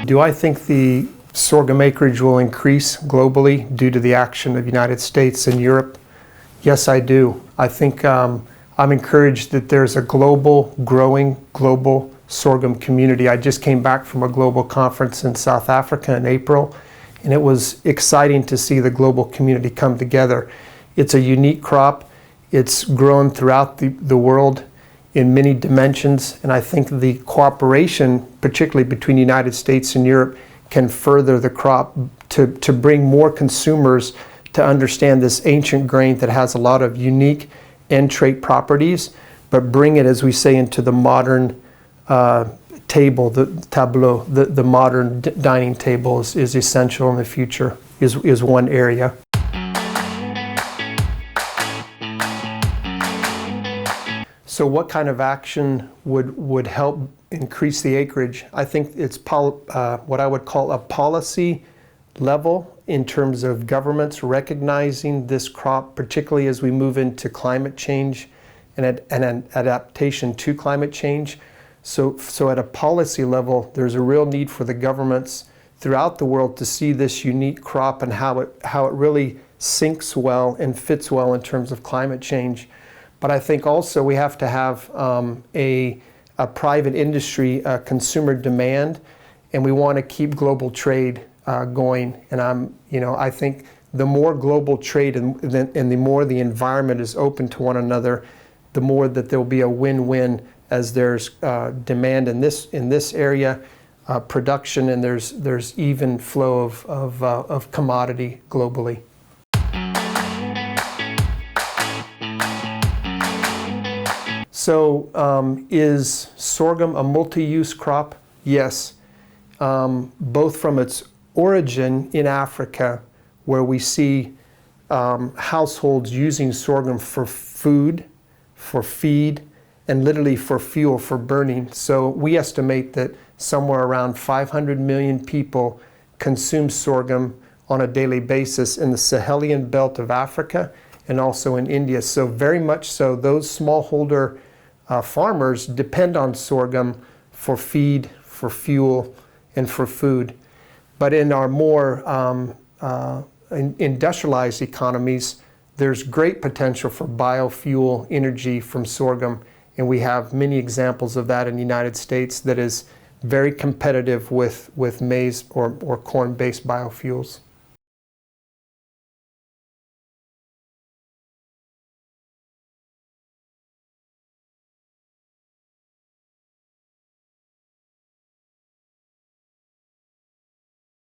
Do I think the sorghum acreage will increase globally due to the action of the United States and Europe? Yes, I do. I think I'm encouraged that there's a growing global sorghum community. I just came back from a global conference in South Africa in April, and it was exciting to see the global community come together. It's a unique crop. It's grown throughout the world in many dimensions, and I think the cooperation, particularly between the United States and Europe, can further the crop to bring more consumers to understand this ancient grain that has a lot of unique end trait properties, but bring it, as we say, into the modern table, the tableau, the modern dining table is essential in the future, is one area. So what kind of action would help increase the acreage? I think it's what I would call a policy level in terms of governments recognizing this crop, particularly as we move into climate change and an adaptation to climate change. So at a policy level, there's a real need for the governments throughout the world to see this unique crop and how it really syncs well and fits well in terms of climate change. But I think also we have to have a private industry, consumer demand, and we want to keep global trade going. And I think the more global trade and the more the environment is open to one another, the more that there will be a win-win as there's demand in this area, production, and there's even flow of commodity globally. So is sorghum a multi-use crop? Yes, both from its origin in Africa, where we see households using sorghum for food, for feed, and literally for fuel, for burning. So we estimate that somewhere around 500 million people consume sorghum on a daily basis in the Sahelian belt of Africa and also in India. So very much so, those smallholder farmers depend on sorghum for feed, for fuel, and for food. But in our more industrialized economies, there's great potential for biofuel energy from sorghum, and we have many examples of that in the United States that is very competitive with maize or corn-based biofuels.